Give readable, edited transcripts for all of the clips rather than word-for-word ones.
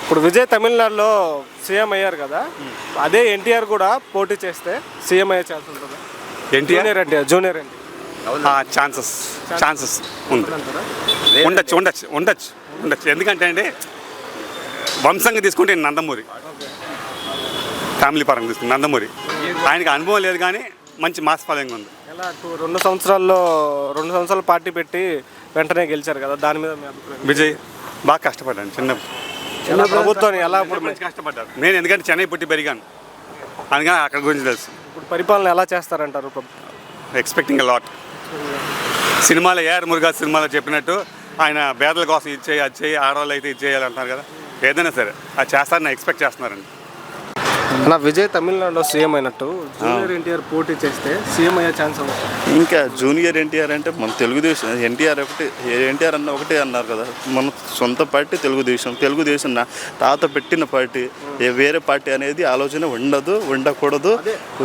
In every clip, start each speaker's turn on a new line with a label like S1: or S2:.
S1: ఇప్పుడు విజయ్ తమిళనాడులో సీఎం అయ్యారు కదా, అదే ఎన్టీఆర్ కూడా పోటీ చేస్తే సీఎం అయ్యే ఛాన్స్ ఉంటుందా? జూనియర్ ఎన్టీఆర్
S2: ఛాన్సెస్ ఉండొచ్చు. ఎందుకంటే అండి వంశంగా తీసుకుంటే నందమూరి, ఫ్యామిలీ పరంగా తీసుకుంటే నందమూరి, ఆయనకి అనుభవం లేదు కానీ మంచి మాస్ ఫాలోయింగ్ ఉంది.
S1: ఎలా 2 సంవత్సరాలు పార్టీ పెట్టి వెంటనే గెలిచారు కదా, దాని మీద మీ అభిప్రాయం?
S2: విజయ్ బాగా కష్టపడ్డాను
S1: చిన్న ప్రభుత్వాన్ని ఎలా
S2: మంచి కష్టపడ్డారు. నేను ఎందుకంటే చెన్నై పుట్టి పెరిగాను, అందుకని అక్కడ గురించి తెలుసు.
S1: ఇప్పుడు పరిపాలన ఎలా చేస్తారంటారు?
S2: Expecting lot. సినిమాలో ఏఆర్ మురుగా సినిమాలో చెప్పినట్టు ఆయన పేదల కోసం ఇది చేయి, అది చేయి, ఆడవాళ్ళు అయితే ఇది చేయాలి అంటున్నారు కదా, ఏదైనా సరే అది చేస్తారని ఎక్స్పెక్ట్ చేస్తున్నారండి.
S1: నా విజయ్ తమిళనాడులో సీఎం అయినట్టు జూనియర్ ఎన్టీఆర్ పోటీ చేస్తే సీఎం అయ్యే ఛాన్స్ ఉంది.
S3: ఇంకా జూనియర్ ఎన్టీఆర్ అంటే మన తెలుగుదేశం, ఎన్టీఆర్ అన్న ఒకటే అన్నారు కదా, మన సొంత పార్టీ తెలుగుదేశం తాత పెట్టిన పార్టీ, వేరే పార్టీ అనేది ఆలోచన ఉండకూడదు.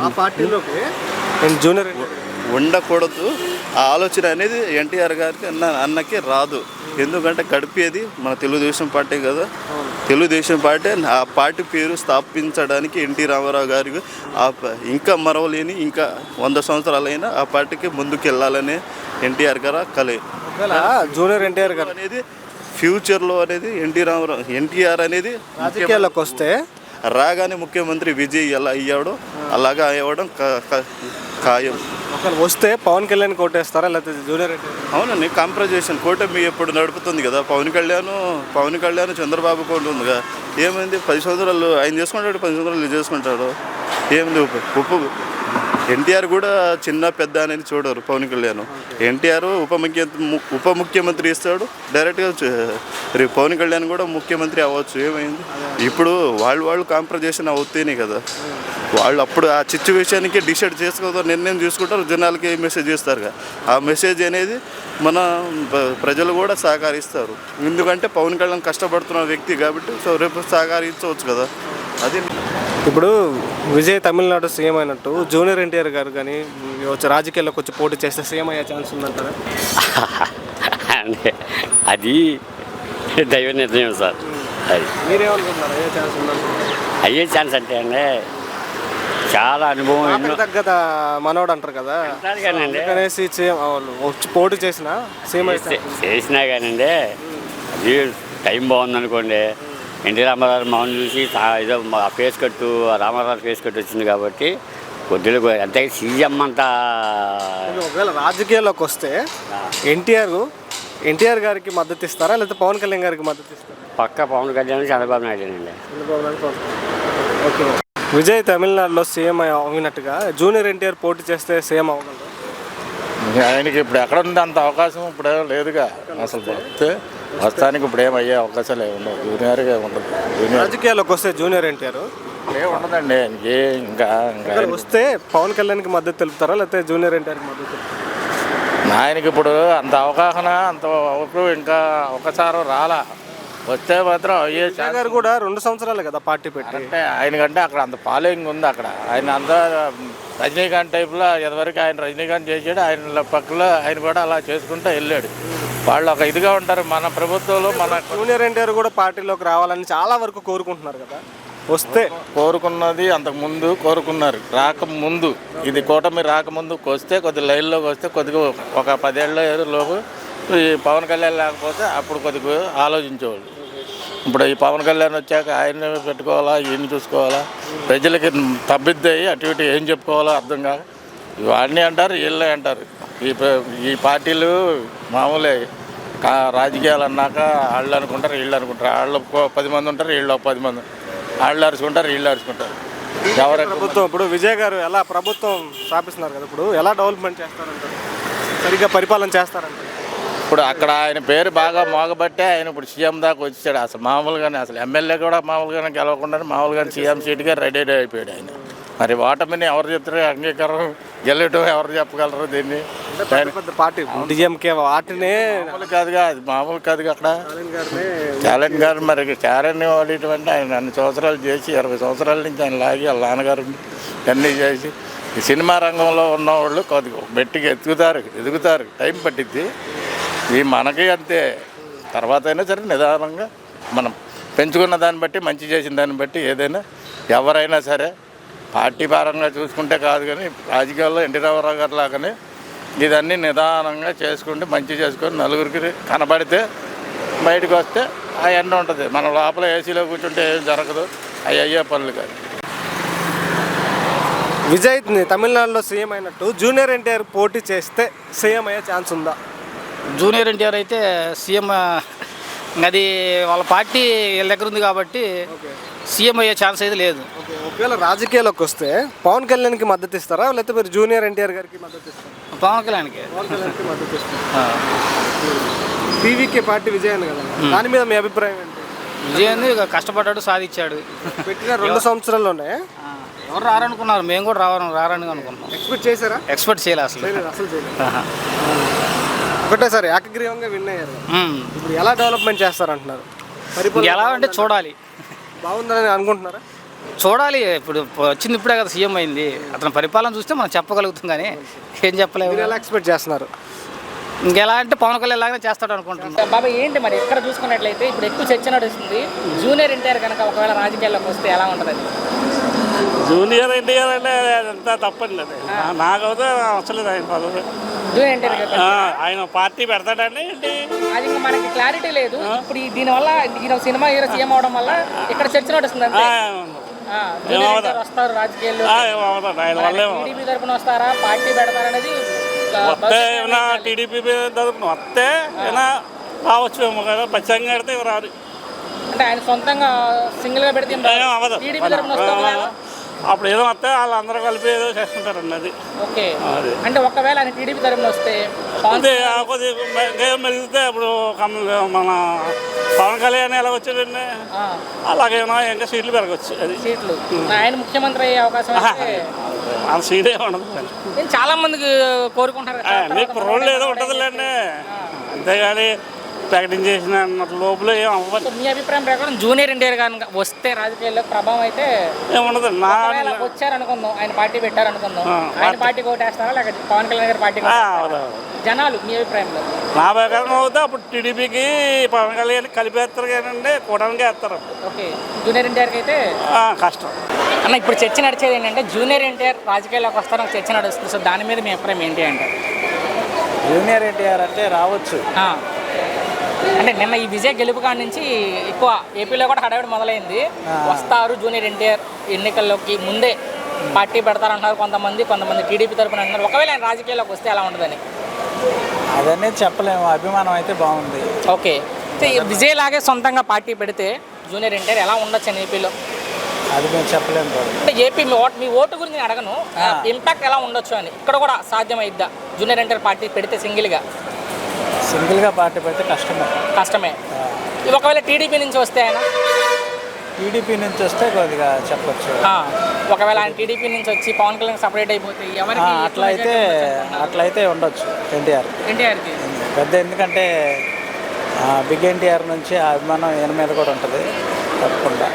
S1: ఆ పార్టీలోకి జూనియర్
S3: ఉండకూడదు ఆ ఆలోచన అనేది ఎన్టీఆర్ గారికి అన్నకి రాదు. ఎందుకంటే గడిపేది మన తెలుగుదేశం పార్టీ కదా. తెలుగుదేశం పార్టీ ఆ పార్టీ పేరు స్థాపించడానికి ఎన్టీ రామారావు గారికి ఇంకా మరవలేని ఇంకా 100 సంవత్సరాలైనా ఆ పార్టీకి ముందుకు వెళ్ళాలనే ఎన్టీఆర్ గారు కలే.
S1: జూనియర్ ఎన్టీఆర్ గారు
S3: అనేది ఫ్యూచర్లో అనేది ఎన్టీఆర్ అనేది
S1: రాజకీయాల్లోకి వస్తే
S3: రాగానే ముఖ్యమంత్రి విజయ్ ఎలా అయ్యాడో అలాగా అవ్వడం ఖాయం.
S1: ఒకరు వస్తే పవన్ కళ్యాణ్ కోటేస్తారా లేకపోతే జూనియర్ ఎన్టీఆర్?
S3: అవునండి, కంప్రజేషన్ కూటమి ఎప్పుడు నడుపుతుంది కదా. పవన్ కళ్యాణ్ చంద్రబాబు కోట ఉందిగా, ఏమైంది 10 సంవత్సరాలు ఆయన చేసుకుంటాడు, 10 సంవత్సరాలు చేసుకుంటాడు, ఏమైంది? ఎన్టీఆర్ కూడా చిన్న పెద్ద అనేది చూడరు పవన్ కళ్యాణ్. ఎన్టీఆర్ ఉప ముఖ్యమంత్రి ఇస్తాడు డైరెక్ట్గా, పవన్ కళ్యాణ్ కూడా ముఖ్యమంత్రి అవ్వచ్చు. ఏమైంది? ఇప్పుడు వాళ్ళు కాంప్రజేషన్ అవుతేనే కదా, వాళ్ళు అప్పుడు ఆ సిచ్యువేషన్కి డిసైడ్ చేసుకోవడం నిర్ణయం తీసుకుంటారు, జనాలకి మెసేజ్ చేస్తారు. ఆ మెసేజ్ అనేది మన ప్రజలు కూడా సహకరిస్తారు. ఎందుకంటే పవన్ కళ్యాణ్ కష్టపడుతున్న వ్యక్తి కాబట్టి సో రేపు సహకరించవచ్చు కదా. అది
S1: ఇప్పుడు విజయ్ తమిళనాడు సీఎం అయినట్టు జూనియర్ ఎన్టీఆర్ గారు కానీ వచ్చి రాజకీయాల్లోకి వచ్చి పోటీ చేస్తే సీఎం అయ్యే ఛాన్స్ ఉందంటారా?
S4: అది దైవ నిర్ణయం సార్. అది
S1: మీరేమనుకుంటున్నారు, అయ్యే ఛాన్స్ ఉందంటారు?
S4: అయ్యే ఛాన్స్ అంటే అండి చాలా అనుభవం
S1: తగ్గద మనోడు అంటారు కదా, అనేసి వచ్చి పోటీ చేసినా
S4: కానండి అది టైం బాగుందనుకోండి. ఎన్టీ రామారావు మౌన్ చూసి ఏదో ఫేస్ కట్టు రామారావు ఫేస్ కట్టు వచ్చింది కాబట్టి కొద్దిగా అంతే. సీఎం అంతా
S1: ఒకవేళ రాజకీయాల్లోకి వస్తే ఎన్టీఆర్ గారికి మద్దతు ఇస్తారా లేకపోతే పవన్ కళ్యాణ్ గారికి మద్దతు ఇస్తారా?
S4: పక్క పవన్ కళ్యాణ్ చంద్రబాబు నాయుడు అండి.
S1: ఓకే. విజయ్ తమిళనాడులో సీఎం అయినట్టుగా జూనియర్ ఎన్టీఆర్ పోటీ చేస్తే సీఎం అవ్వగలరు?
S5: ఆయనకి ఇప్పుడు ఎక్కడ ఉంది అంత అవకాశం ఇప్పుడు లేదుగా. అసలు ప్రస్తుతానికి ఇప్పుడు ఏమయ్యే అవకాశాలు ఉండవు. జూనియర్గా ఉండదు.
S1: రాజకీయాల్లోకి వస్తే జూనియర్ ఎన్టీఆర్
S5: ఉండదండి. ఇంకా
S1: వస్తే పవన్ కళ్యాణ్కి మద్దతు తెలుపుతారా లేకపోతే జూనియర్ ఎన్టీఆర్కి మద్దతు తెలుపుతారా?
S5: ఆయనకి ఇప్పుడు అంత అవగాహన అంత ఇంకా ఒకసారి రాలా. వస్తే మాత్రం అయ్యే
S1: గారు కూడా 2 సంవత్సరాలు కదా పార్టీ పెట్టి.
S5: అంటే ఆయనకంటే అక్కడ అంత ఫాలోయింగ్ ఉంది. అక్కడ ఆయన అంతా రజనీకాంత్ టైప్లో ఎదవరకు ఆయన రజనీకాంత్ చేసాడు, ఆయన పక్కలో ఆయన కూడా అలా చేసుకుంటూ వెళ్ళాడు. వాళ్ళు ఒక ఇదిగా ఉంటారు. మన ప్రభుత్వంలో మన
S1: జూనియర్ ఎన్టీఆర్ కూడా పార్టీలోకి రావాలని చాలా వరకు కోరుకుంటున్నారు కదా, వస్తే
S5: కోరుకున్నది అంతకుముందు కోరుకున్నారు. రాకముందు ఇది కూటమి రాకముందుకు వస్తే కొద్ది లైన్లోకి వస్తే కొద్దిగా ఒక 10 ఏళ్ళలోపు ఈ పవన్ కళ్యాణ్ లేకపోతే అప్పుడు కొద్దిగా ఆలోచించేవాళ్ళు. ఇప్పుడు ఈ పవన్ కళ్యాణ్ వచ్చాక ఆయన పెట్టుకోవాలా, ఈయన చూసుకోవాలా, ప్రజలకి తబ్బిద్దాయి అటు ఇటు ఏం చెప్పుకోవాలో అర్థం కాక ఇవన్నీ అంటారు, వీళ్ళే అంటారు. ఈ పార్టీలు మామూలే. రాజకీయాలు అన్నాక వాళ్ళు అనుకుంటారు, వీళ్ళు అనుకుంటారు. వాళ్ళు 10 మంది ఉంటారు, వీళ్ళు 10 మంది. వాళ్ళు అరుచుకుంటారు, వీళ్ళు అరుచుకుంటారు.
S1: ఎవరి ప్రభుత్వం ఇప్పుడు విజయ్ గారు ఎలా ప్రభుత్వం స్థాపిస్తున్నారు కదా, ఇప్పుడు ఎలా డెవలప్మెంట్ చేస్తారంటారు, సరిగ్గా పరిపాలన చేస్తారంటారు?
S5: ఇప్పుడు అక్కడ ఆయన పేరు బాగా మోగబట్టే ఆయన ఇప్పుడు సీఎం దాకా వచ్చాడు. అసలు మామూలుగానే అసలు ఎమ్మెల్యే కూడా మామూలుగానే గెలవకుండా మామూలుగానే సీఎం సీట్గా రెడీ అయిపోయాడు ఆయన. మరి ఓటమిని ఎవరు చెప్తారు, అంగీకారం గెలవటం ఎవరు చెప్పగలరు? దీన్ని
S1: పార్టీ డిఎంకే వాటినే
S5: కాదుగా, అది మామూలు కాదుగా. అక్కడ ఛాలెంజ్ గారు మరి చారణ్యం వాడేటువంటి ఆయన అన్ని సంవత్సరాలు చేసి 20 సంవత్సరాల నుంచి ఆయన లాగి వాళ్ళ నాన్నగారు అన్నీ చేసి ఈ సినిమా రంగంలో ఉన్నవాళ్ళు కొద్దిగా గట్టిగా ఎదుగుతారు, టైం పట్టిద్ది. ఈ మనకి అంతే. తర్వాత అయినా సరే నిదానంగా మనం పెంచుకున్న దాన్ని బట్టి మంచి చేసిన దాన్ని బట్టి ఏదైనా ఎవరైనా సరే పార్టీ పరంగా చూసుకుంటే కాదు, కానీ రాజకీయాల్లో ఎన్టీ రామారావు గారు లాగానే ఇదన్నీ నిదానంగా చేసుకుంటే మంచి చేసుకొని నలుగురికి కనబడితే బయటకు వస్తే ఆ ఎండ ఉంటుంది. మన లోపల ఏసీలో కూర్చుంటే ఏం జరగదు, అవి అయ్యే పనులు కాదు.
S1: విజయ్ తమిళనాడులో సీఎం అయినట్టు జూనియర్ ఎన్టీఆర్ పోటీ చేస్తే సీఎం అయ్యే ఛాన్స్ ఉందా?
S6: జూనియర్ ఎన్టీఆర్ అయితే సీఎం అది వాళ్ళ పార్టీ వీళ్ళ దగ్గర ఉంది కాబట్టి సీఎం అయ్యే ఛాన్స్ అయితే లేదు.
S1: ఓకే, ఒకవేళ రాజకీయాల్లోకి వస్తే పవన్ కళ్యాణ్కి మద్దతు ఇస్తారా, లేకపోతే మీరు జూనియర్ ఎన్టీఆర్ గారికి మద్దతు ఇస్తారా?
S6: పవన్ కళ్యాణ్కి.
S1: పవన్ కళ్యాణ్కి మద్దతు ఇస్తారు. టీవీకే పార్టీ విజయ్ అని కదా, దాని మీద మీ అభిప్రాయం ఏంటి?
S6: విజయ్ ఇక కష్టపడ్డాడు, సాధించాడు.
S1: పెట్టిన 2 సంవత్సరాల్లోనే
S6: ఎవరు రారనుకున్నారు, మేము కూడా రారని అనుకున్నాం.
S1: ఎక్స్పెక్ట్ చేశారా?
S6: ఎక్స్పెక్ట్ చేయలేదు అసలు.
S1: అసలు చేయలేదు. ఒకటేసారి ఏకగ్రీవంగా విన్ అయ్యారు. ఇప్పుడు ఎలా డెవలప్మెంట్ చేస్తారంటున్నారు?
S6: ఎలా అంటే చూడాలి.
S1: బాగుందని అనుకుంటున్నారా?
S6: చూడాలి. ఇప్పుడు వచ్చింది ఇప్పుడే కదా సీఎం అయింది, అతని పరిపాలన చూస్తే మనం చెప్పగలుగుతాం, కానీ ఏం చెప్పలేము.
S1: ఎలా ఎక్స్పెక్ట్ చేస్తున్నారు?
S6: ఇంకెలా అంటే పవన్ కళ్యాణ్ లాగానే చేస్తాడు అనుకుంటున్నాను.
S7: బాబా ఏంటి మరి ఎక్కడ చూసుకున్నట్లయితే ఇప్పుడు ఎక్కువ చర్చ నడుస్తుంది, జూనియర్ ఎన్టీఆర్ కనుక ఒకవేళ రాజకీయాల్లోకి వస్తే ఎలా ఉంటుంది?
S8: జూనియర్ ఎన్టీఆర్ అంటే అదంతా తప్పండి, అది నాకైతే అవసరం ఆయన పదవి.
S7: జూనియర్ ఎన్టీఆర్
S8: ఆయన పార్టీ పెడతాడండి ఏంటి
S7: అది ఇంకా మనకి క్లారిటీ లేదు. ఇప్పుడు దీనివల్ల ఈయన సినిమా హీరో సీఎం అవడం వల్ల ఇక్కడ చర్చ నడుస్తుంది అంతే. జూనియర్ ఎన్టీఆర్ వస్తారు రాజకీయాల్లో,
S8: ఆయన వల్లే
S7: టీడీపీ తరపున వస్తారా, పార్టీ పెడతారనేది
S8: వస్తే ఏమైనా టీడీపీ తరపున వస్తే ఏమైనా రావచ్చు ఏమో కదా, పచ్చంగా పెడితే రాదు.
S7: అంటే ఆయన సొంతంగా సింగిల్ గా పెడితే
S8: అవ్వదు.
S7: టీడీపీ తరపున వస్తారు,
S8: అప్పుడు ఏదో వస్తే వాళ్ళందరూ కలిపి ఏదో చేస్తుంటారండి అది.
S7: ఓకే, అంటే ఒకవేళ ఆయన టీడీపీ తరపున వస్తే
S8: కొద్దిగా మెలిగితే అప్పుడు మన పవన్ కళ్యాణ్ ఎలా వచ్చాడండి, అలాగేమో ఇంకా సీట్లు పెరగచ్చు. అది
S7: సీట్లు ఆయన ముఖ్యమంత్రి అయ్యే అవకాశం
S8: ఆ సీటే ఉండదు.
S7: చాలా మందికి కోరుకుంటారు.
S8: మీకు రోడ్లు ఏదో ఉంటుందిలేండి, అంతేగాని ప్రకటించేసిన లోపల ఏం అవ్వదు.
S7: మీ అభిప్రాయం ప్రకారం జూనియర్ ఎన్టీఆర్ కనుక వస్తే రాజకీయాల్లో ప్రభావం అయితే
S8: ఏముండదు.
S7: వచ్చారనుకుందాం, ఆయన పార్టీ పెట్టారనుకుందాం, ఆయన పార్టీకి ఓటేస్తారా లేకపోతే పవన్ కళ్యాణ్ గారి పార్టీకి జనాలు? మీ అభిప్రాయంలో?
S8: నా ప్రకారం అవుతే అప్పుడు టీడీపీకి పవన్ కళ్యాణ్ కలిపేస్తారు కానండి, కూటమికి వేస్తారు.
S7: ఓకే, జూనియర్ ఎన్టీఆర్కి అయితే
S8: కష్టం
S7: అన్న. ఇప్పుడు చర్చ నడిచేది ఏంటంటే జూనియర్ ఎన్టీఆర్ రాజకీయాల్లోకి వస్తారని చర్చ నడుస్తుంది. సో దాని మీద మీ అభిప్రాయం ఏంటి అంటే?
S5: జూనియర్ ఎన్టీఆర్ అంటే రావచ్చు.
S7: అంటే నిన్న ఈ విజయ్ గెలుపు కాడి నుంచి ఎక్కువ ఏపీలో కూడా హడావిడి మొదలైంది. వస్తారు జూనియర్ ఎన్టీఆర్ ఎన్నికల్లోకి ముందే పార్టీ పెడతారంటున్నారు కొంతమంది టీడీపీ తరపున అంటున్నారు. ఒకవేళ ఆయన రాజకీయాల్లోకి వస్తే ఎలా ఉంటుందని?
S5: అదన్నీ చెప్పలేము, అభిమానం అయితే బాగుంది.
S7: ఓకే, విజయ్ లాగే సొంతంగా పార్టీ పెడితే జూనియర్ ఎన్టీఆర్ ఎలా ఉండొచ్చు అని ఏపీలో?
S5: అది మేము చెప్పలేము.
S7: అంటే ఏపీ మీ ఓటు గురించి నేను అడగను, ఇంపాక్ట్ ఎలా ఉండొచ్చు అని. ఇక్కడ కూడా సాధ్యమైద్దా జూనియర్ ఎన్టీఆర్ పార్టీ పెడితే
S5: సింగిల్గా పార్టీ పెడితే కష్టమే.
S7: ఒకవేళ టీడీపీ నుంచి వస్తే ఆయన
S5: టీడీపీ నుంచి వస్తే కొద్దిగా చెప్పచ్చు.
S7: ఒకవేళ ఆయన టీడీపీ నుంచి వచ్చి పవన్ కళ్యాణ్ సపరేట్ అయిపోతే ఎవరికి
S5: అట్లయితే ఉండొచ్చు
S7: ఎన్టీఆర్కి
S5: పెద్ద, ఎందుకంటే బిగ్ ఎన్టీఆర్ నుంచి ఆ అభిమానం ఈయన మీద కూడా ఉంటుంది తప్పకుండా.